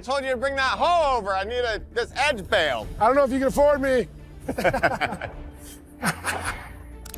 have told you to bring that hoe over. I need this edge bale. I don't know if you can afford me.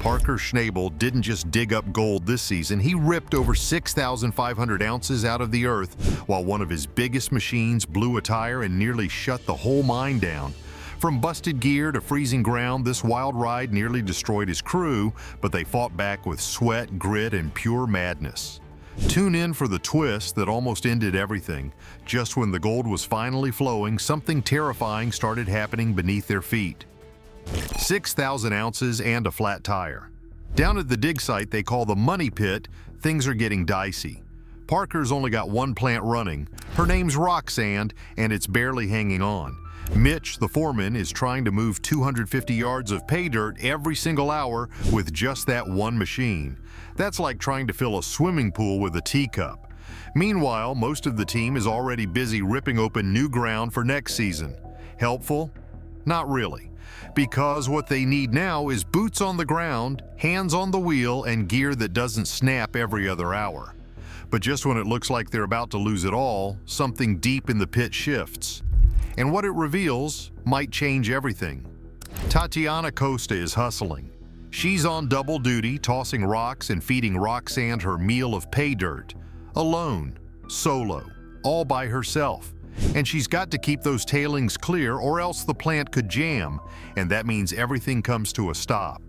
Parker Schnabel didn't just dig up gold this season, he ripped over 6,500 ounces out of the earth while one of his biggest machines blew a tire and nearly shut the whole mine down. From busted gear to freezing ground, this wild ride nearly destroyed his crew, but they fought back with sweat, grit, and pure madness. Tune in for the twist that almost ended everything. Just when the gold was finally flowing, something terrifying started happening beneath their feet. 6,000 ounces and a flat tire. Down at the dig site they call the money pit, things are getting dicey. Parker's only got one plant running. Her name's rock sand, and it's barely hanging on. Mitch, the foreman, is trying to move 250 yards of pay dirt every single hour with just that one machine. That's like trying to fill a swimming pool with a teacup. Meanwhile, most of the team is already busy ripping open new ground for next season. Helpful? Not really. Because what they need now is boots on the ground, hands on the wheel, and gear that doesn't snap every other hour. But just when it looks like they're about to lose it all, something deep in the pit shifts. And what it reveals might change everything. Tatiana Costa is hustling. She's on double duty, tossing rocks and feeding Roxanne her meal of pay dirt. Alone, solo, all by herself. And she's got to keep those tailings clear or else the plant could jam, and that means everything comes to a stop.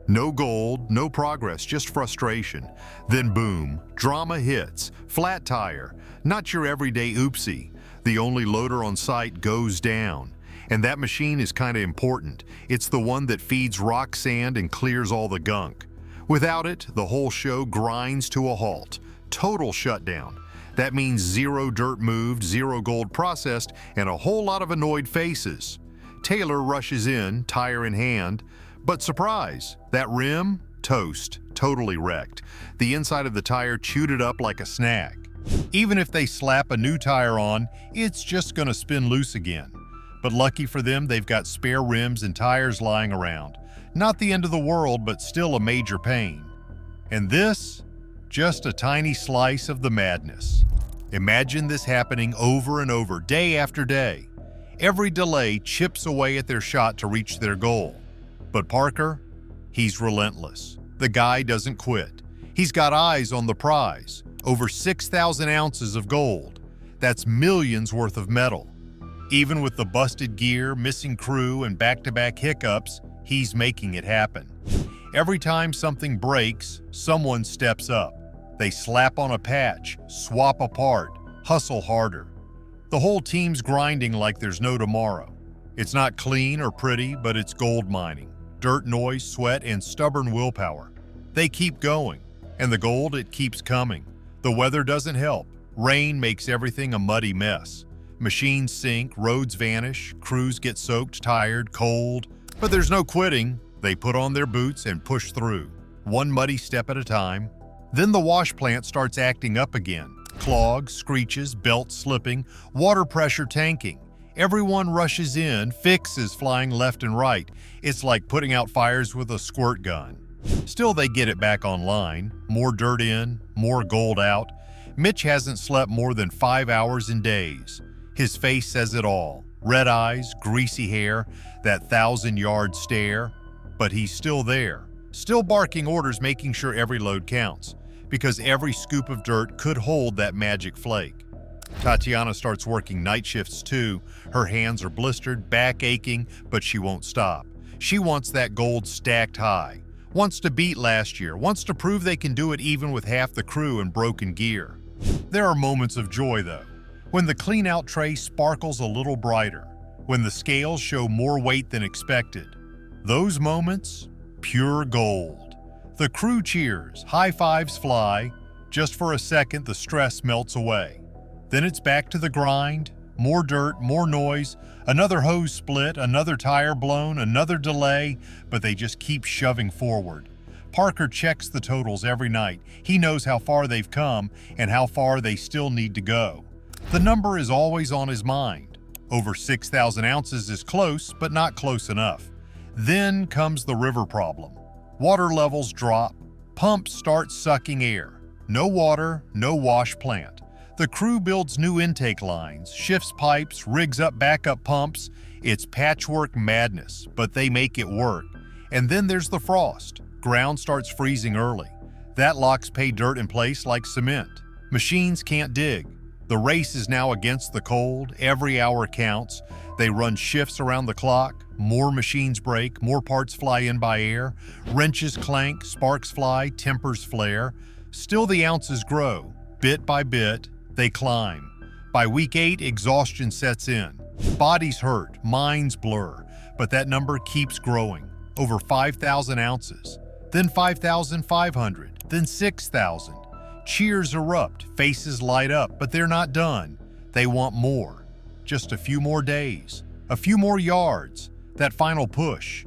No gold, no progress, just frustration. Then boom, drama hits, flat tire, not your everyday oopsie. The only loader on site goes down. And that machine is kind of important. It's the one that feeds rock sand and clears all the gunk. Without it, the whole show grinds to a halt. Total shutdown. That means zero dirt moved, zero gold processed, and a whole lot of annoyed faces. Taylor rushes in, tire in hand, but surprise, that rim? Toast, totally wrecked. The inside of the tire chewed it up like a snag. Even if they slap a new tire on, it's just gonna spin loose again. But lucky for them, they've got spare rims and tires lying around. Not the end of the world, but still a major pain. And this? Just a tiny slice of the madness. Imagine this happening over and over, day after day. Every delay chips away at their shot to reach their goal. But Parker, he's relentless. The guy doesn't quit. He's got eyes on the prize. Over 6,000 ounces of gold. That's millions worth of metal. Even with the busted gear, missing crew, and back-to-back hiccups, he's making it happen. Every time something breaks, someone steps up. They slap on a patch, swap a part, hustle harder. The whole team's grinding like there's no tomorrow. It's not clean or pretty, but it's gold mining. Dirt, noise, sweat, and stubborn willpower. They keep going, and the gold, it keeps coming. The weather doesn't help. Rain makes everything a muddy mess. Machines sink, roads vanish, crews get soaked, tired, cold. But there's no quitting. They put on their boots and push through, one muddy step at a time. Then the wash plant starts acting up again. Clogs, screeches, belts slipping, water pressure tanking. Everyone rushes in, fixes flying left and right. It's like putting out fires with a squirt gun. Still, they get it back online. More dirt in, more gold out. Mitch hasn't slept more than 5 hours in days. His face says it all. Red eyes, greasy hair, that 1,000-yard stare. But he's still there, still barking orders, making sure every load counts, because every scoop of dirt could hold that magic flake. Tatiana starts working night shifts too. Her hands are blistered, back aching, but she won't stop. She wants that gold stacked high, wants to beat last year, wants to prove they can do it even with half the crew and broken gear. There are moments of joy though, when the clean-out tray sparkles a little brighter, when the scales show more weight than expected. Those moments, pure gold. The crew cheers, high fives fly. Just for a second, the stress melts away. Then it's back to the grind, more dirt, more noise, another hose split, another tire blown, another delay, but they just keep shoving forward. Parker checks the totals every night. He knows how far they've come and how far they still need to go. The number is always on his mind. Over 6,000 ounces is close, but not close enough. Then comes the river problem. Water levels drop. Pumps start sucking air. No water, no wash plant. The crew builds new intake lines, shifts pipes, rigs up backup pumps. It's patchwork madness, but they make it work. And then there's the frost. Ground starts freezing early. That locks pay dirt in place like cement. Machines can't dig. The race is now against the cold. Every hour counts. They run shifts around the clock. More machines break, more parts fly in by air. Wrenches clank, sparks fly, tempers flare. Still the ounces grow. Bit by bit, they climb. By week 8, exhaustion sets in. Bodies hurt, minds blur, but that number keeps growing. Over 5,000 ounces, then 5,500, then 6,000. Cheers erupt, faces light up, but they're not done. They want more. Just a few more days, a few more yards, that final push.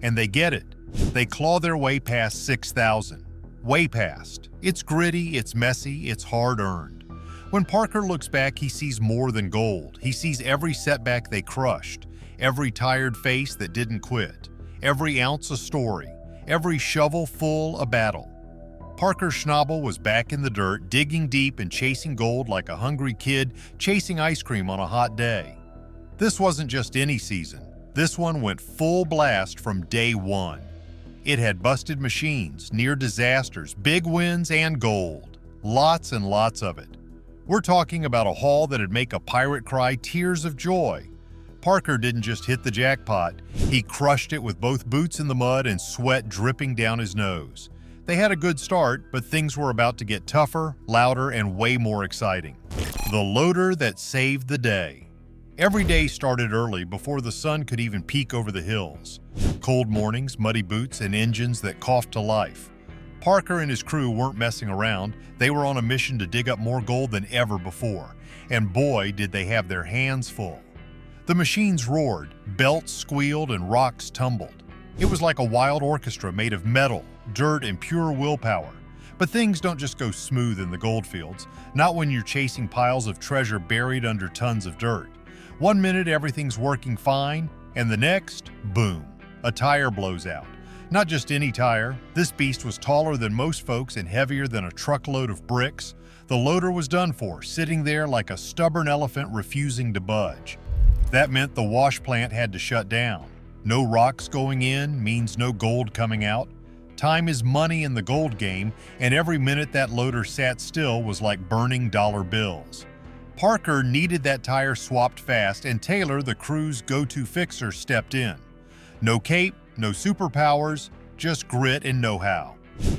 And they get it. They claw their way past 6,000. Way past. It's gritty, it's messy, it's hard-earned. When Parker looks back, he sees more than gold. He sees every setback they crushed, every tired face that didn't quit, every ounce a story, every shovel full a battle. Parker Schnabel was back in the dirt, digging deep and chasing gold like a hungry kid chasing ice cream on a hot day. This wasn't just any season. This one went full blast from day one. It had busted machines, near disasters, big wins, and gold. Lots and lots of it. We're talking about a haul that'd make a pirate cry tears of joy. Parker didn't just hit the jackpot, he crushed it with both boots in the mud and sweat dripping down his nose. They had a good start, but things were about to get tougher, louder, and way more exciting. The loader that saved the day. Every day started early before the sun could even peek over the hills. Cold mornings, muddy boots, and engines that coughed to life. Parker and his crew weren't messing around. They were on a mission to dig up more gold than ever before. And boy, did they have their hands full. The machines roared, belts squealed, and rocks tumbled. It was like a wild orchestra made of metal, dirt, and pure willpower. But things don't just go smooth in the goldfields, not when you're chasing piles of treasure buried under tons of dirt. One minute everything's working fine, and the next, boom, a tire blows out. Not just any tire, this beast was taller than most folks and heavier than a truckload of bricks. The loader was done for, sitting there like a stubborn elephant refusing to budge. That meant the wash plant had to shut down. No rocks going in means no gold coming out. Time is money in the gold game, and every minute that loader sat still was like burning dollar bills. Parker needed that tire swapped fast, and Taylor, the crew's go-to fixer, stepped in. No cape, no superpowers, just grit and know-how.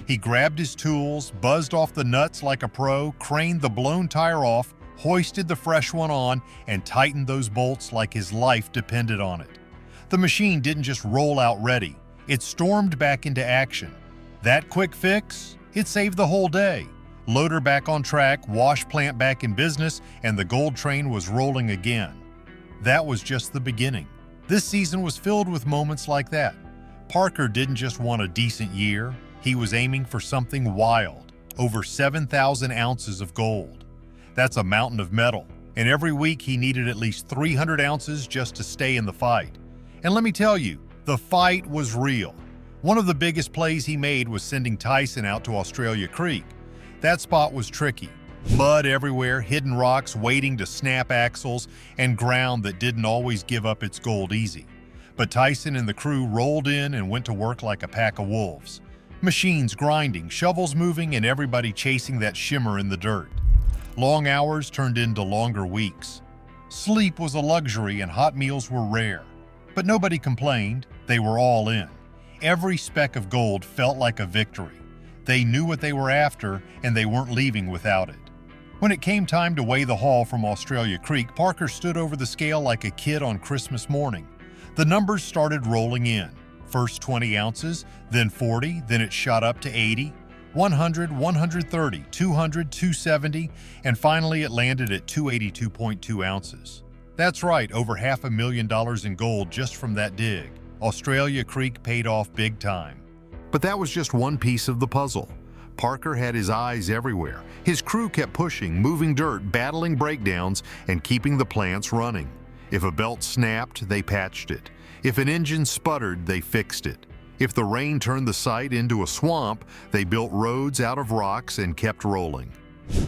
He grabbed his tools, buzzed off the nuts like a pro, craned the blown tire off, hoisted the fresh one on, and tightened those bolts like his life depended on it. The machine didn't just roll out ready, it stormed back into action. That quick fix? It saved the whole day. Loader back on track, wash plant back in business, and the gold train was rolling again. That was just the beginning. This season was filled with moments like that. Parker didn't just want a decent year, he was aiming for something wild, over 7,000 ounces of gold. That's a mountain of metal, and every week he needed at least 300 ounces just to stay in the fight. And let me tell you, the fight was real. One of the biggest plays he made was sending Tyson out to Australia Creek. That spot was tricky. Mud everywhere, hidden rocks waiting to snap axles, and ground that didn't always give up its gold easy. But Tyson and the crew rolled in and went to work like a pack of wolves. Machines grinding, shovels moving, and everybody chasing that shimmer in the dirt. Long hours turned into longer weeks. Sleep was a luxury and hot meals were rare. But nobody complained, they were all in. Every speck of gold felt like a victory. They knew what they were after, and they weren't leaving without it. When it came time to weigh the haul from Australia Creek, Parker stood over the scale like a kid on Christmas morning. The numbers started rolling in. First 20 ounces, then 40, then it shot up to 80, 100, 130, 200, 270, and finally it landed at 282.2 ounces. That's right, over $500,000 in gold just from that dig. Australia Creek paid off big time. But that was just one piece of the puzzle. Parker had his eyes everywhere. His crew kept pushing, moving dirt, battling breakdowns, and keeping the plants running. If a belt snapped, they patched it. If an engine sputtered, they fixed it. If the rain turned the site into a swamp, they built roads out of rocks and kept rolling.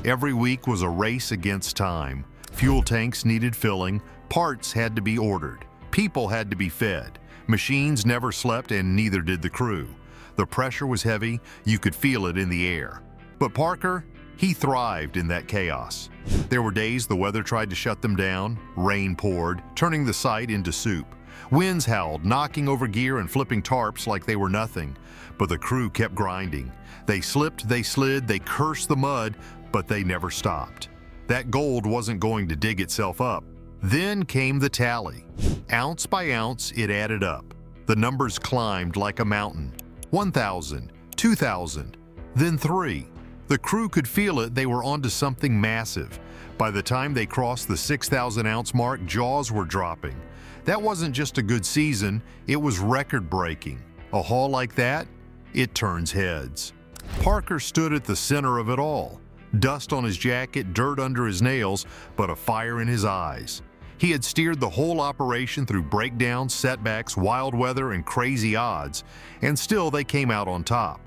Every week was a race against time. Fuel tanks needed filling, parts had to be ordered, people had to be fed, machines never slept and neither did the crew. The pressure was heavy, you could feel it in the air. But Parker, he thrived in that chaos. There were days the weather tried to shut them down, rain poured, turning the site into soup. Winds howled, knocking over gear and flipping tarps like they were nothing. But the crew kept grinding. They slipped, they slid, they cursed the mud, but they never stopped. That gold wasn't going to dig itself up. Then came the tally. Ounce by ounce, it added up. The numbers climbed like a mountain. 1,000, 2,000, then 3. The crew could feel it, they were onto something massive. By the time they crossed the 6,000-ounce mark, jaws were dropping. That wasn't just a good season, it was record-breaking. A haul like that, it turns heads. Parker stood at the center of it all. Dust on his jacket, dirt under his nails, but a fire in his eyes. He had steered the whole operation through breakdowns, setbacks, wild weather, and crazy odds, and still they came out on top.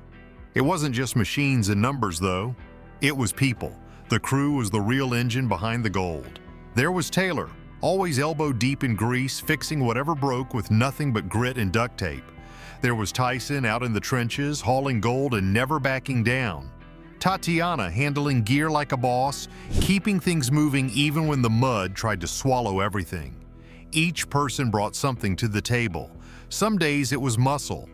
It wasn't just machines and numbers, though. It was people. The crew was the real engine behind the gold. There was Taylor, always elbow deep in grease, fixing whatever broke with nothing but grit and duct tape. There was Tyson out in the trenches, hauling gold and never backing down. Tatiana handling gear like a boss, keeping things moving even when the mud tried to swallow everything. Each person brought something to the table. Some days it was muscle.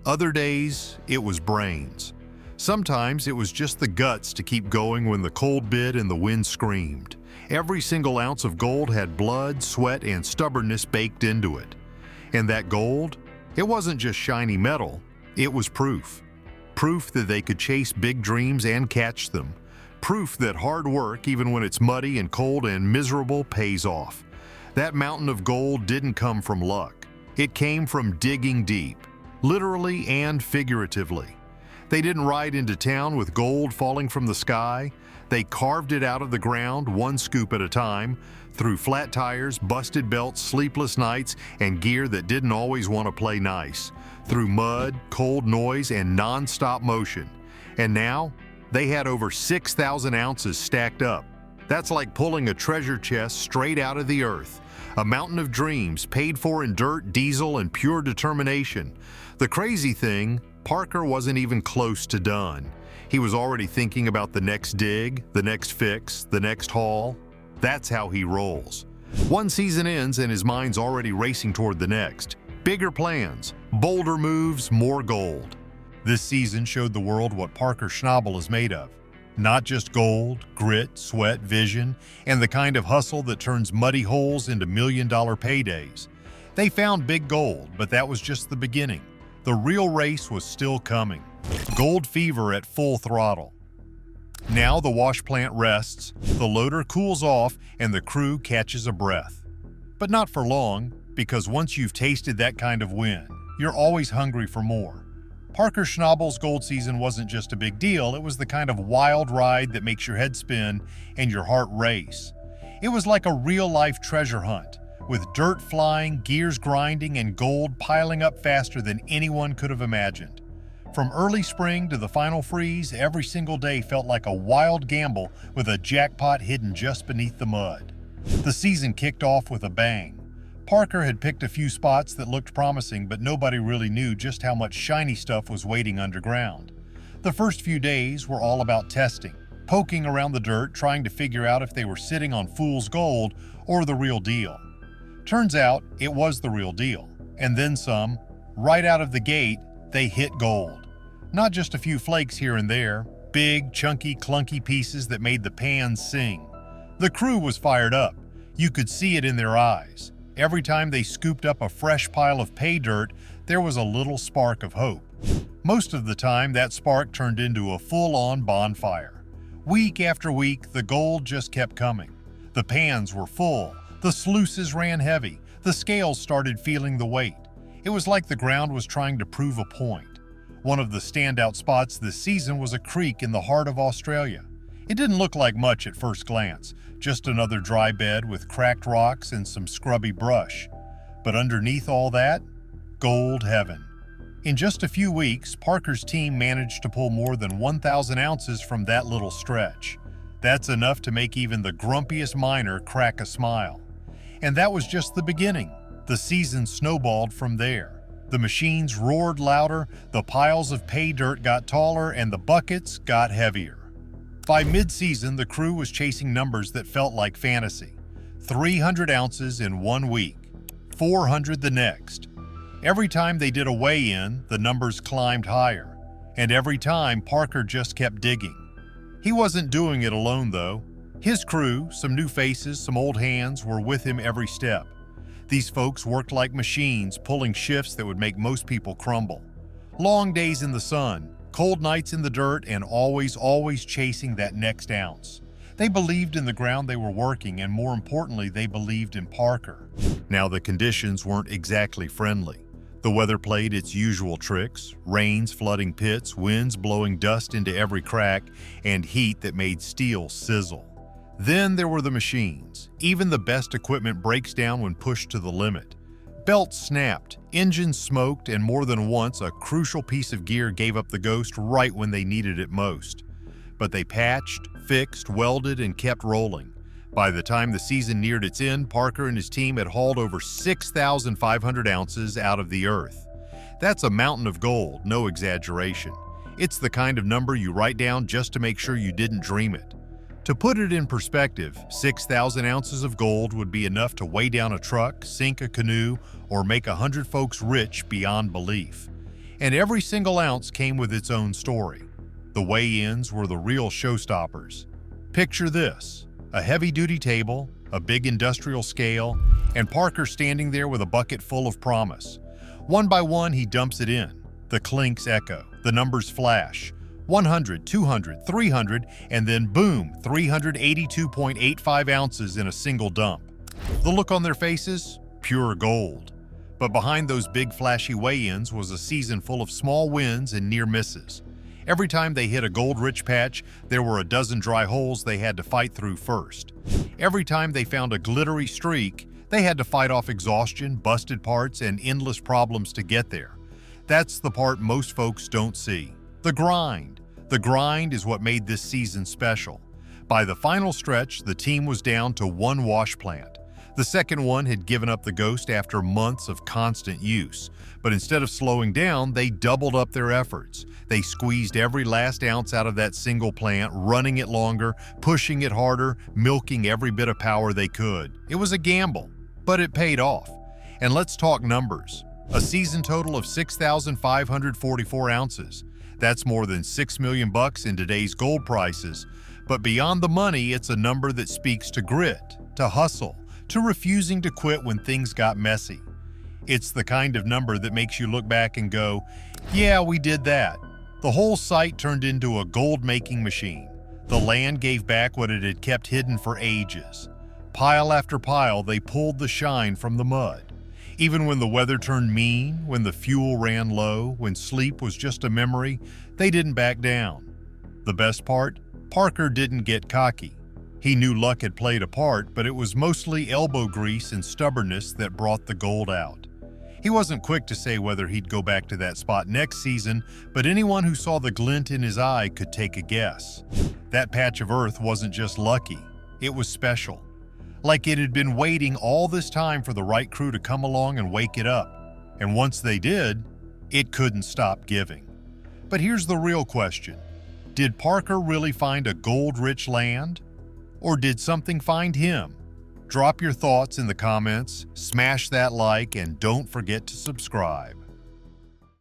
Other days it was brains. Sometimes it was just the guts to keep going when the cold bit and the wind screamed. Every single ounce of gold had blood, sweat, and stubbornness baked into it. And that gold, it wasn't just shiny metal, it was proof. Proof that they could chase big dreams and catch them. Proof that hard work, even when it's muddy and cold and miserable, pays off. That mountain of gold didn't come from luck. It came from digging deep, literally and figuratively. They didn't ride into town with gold falling from the sky. They carved it out of the ground, one scoop at a time, through flat tires, busted belts, sleepless nights, and gear that didn't always want to play nice. Through mud, cold noise, and non-stop motion. And now, they had over 6,000 ounces stacked up. That's like pulling a treasure chest straight out of the earth. A mountain of dreams, paid for in dirt, diesel, and pure determination. The crazy thing, Parker wasn't even close to done. He was already thinking about the next dig, the next fix, the next haul. That's how he rolls. One season ends and his mind's already racing toward the next. Bigger plans, bolder moves, more gold. This season showed the world what Parker Schnabel is made of. Not just gold, grit, sweat, vision, and the kind of hustle that turns muddy holes into million-dollar paydays. They found big gold, but that was just the beginning. The real race was still coming. Gold fever at full throttle. Now the wash plant rests, the loader cools off, and the crew catches a breath. But not for long, because once you've tasted that kind of win, you're always hungry for more. Parker Schnabel's gold season wasn't just a big deal, it was the kind of wild ride that makes your head spin and your heart race. It was like a real-life treasure hunt, with dirt flying, gears grinding, and gold piling up faster than anyone could have imagined. From early spring to the final freeze, every single day felt like a wild gamble with a jackpot hidden just beneath the mud. The season kicked off with a bang. Parker had picked a few spots that looked promising, but nobody really knew just how much shiny stuff was waiting underground. The first few days were all about testing, poking around the dirt, trying to figure out if they were sitting on fool's gold or the real deal. Turns out it was the real deal, and then some. Right out of the gate, they hit gold. Not just a few flakes here and there, big, chunky, clunky pieces that made the pans sing. The crew was fired up. You could see it in their eyes. Every time they scooped up a fresh pile of pay dirt, there was a little spark of hope. Most of the time, that spark turned into a full-on bonfire. Week after week, the gold just kept coming. The pans were full, the sluices ran heavy, the scales started feeling the weight. It was like the ground was trying to prove a point. One of the standout spots this season was a creek in the heart of Australia. It didn't look like much at first glance, just another dry bed with cracked rocks and some scrubby brush. But underneath all that, gold heaven. In just a few weeks, Parker's team managed to pull more than 1,000 ounces from that little stretch. That's enough to make even the grumpiest miner crack a smile. And that was just the beginning. The season snowballed from there. The machines roared louder, the piles of pay dirt got taller, and the buckets got heavier. By mid-season, the crew was chasing numbers that felt like fantasy. 300 ounces in 1 week, 400 the next. Every time they did a weigh-in, the numbers climbed higher. And every time, Parker just kept digging. He wasn't doing it alone, though. His crew, some new faces, some old hands, were with him every step. These folks worked like machines, pulling shifts that would make most people crumble. Long days in the sun, cold nights in the dirt, and always chasing that next ounce. They believed in the ground they were working, and more importantly, they believed in Parker. Now, the conditions weren't exactly friendly. The weather played its usual tricks: rains flooding pits, winds blowing dust into every crack, and heat that made steel sizzle. Then there were the machines. Even the best equipment breaks down when pushed to the limit. Belts snapped, engines smoked, and more than once a crucial piece of gear gave up the ghost right when they needed it most. But they patched, fixed, welded, and kept rolling. By the time the season neared its end, Parker and his team had hauled over 6,500 ounces out of the earth. That's a mountain of gold, no exaggeration. It's the kind of number you write down just to make sure you didn't dream it. To put it in perspective, 6,000 ounces of gold would be enough to weigh down a truck, sink a canoe, or make 100 folks rich beyond belief. And every single ounce came with its own story. The weigh-ins were the real showstoppers. Picture this: a heavy-duty table, a big industrial scale, and Parker standing there with a bucket full of promise. One by one, he dumps it in. The clinks echo, the numbers flash. 100, 200, 300, and then boom, 382.85 ounces in a single dump. The look on their faces? Pure gold. But behind those big flashy weigh-ins was a season full of small wins and near misses. Every time they hit a gold-rich patch, there were a dozen dry holes they had to fight through first. Every time they found a glittery streak, they had to fight off exhaustion, busted parts, and endless problems to get there. That's the part most folks don't see. The grind. The grind is what made this season special. By the final stretch, the team was down to one wash plant. The second one had given up the ghost after months of constant use. But instead of slowing down, they doubled up their efforts. They squeezed every last ounce out of that single plant, running it longer, pushing it harder, milking every bit of power they could. It was a gamble, but it paid off. And let's talk numbers. A season total of 6,544 ounces. That's more than $6 million in today's gold prices. But beyond the money, it's a number that speaks to grit, to hustle, to refusing to quit when things got messy. It's the kind of number that makes you look back and go, yeah, we did that. The whole site turned into a gold-making machine. The land gave back what it had kept hidden for ages. Pile after pile, they pulled the shine from the mud. Even when the weather turned mean, when the fuel ran low, when sleep was just a memory, they didn't back down. The best part? Parker didn't get cocky. He knew luck had played a part, but it was mostly elbow grease and stubbornness that brought the gold out. He wasn't quick to say whether he'd go back to that spot next season, but anyone who saw the glint in his eye could take a guess. That patch of earth wasn't just lucky, it was special. Like it had been waiting all this time for the right crew to come along and wake it up. And once they did, it couldn't stop giving. But here's the real question. Did Parker really find a gold-rich land? Or did something find him? Drop your thoughts in the comments, smash that like, and don't forget to subscribe.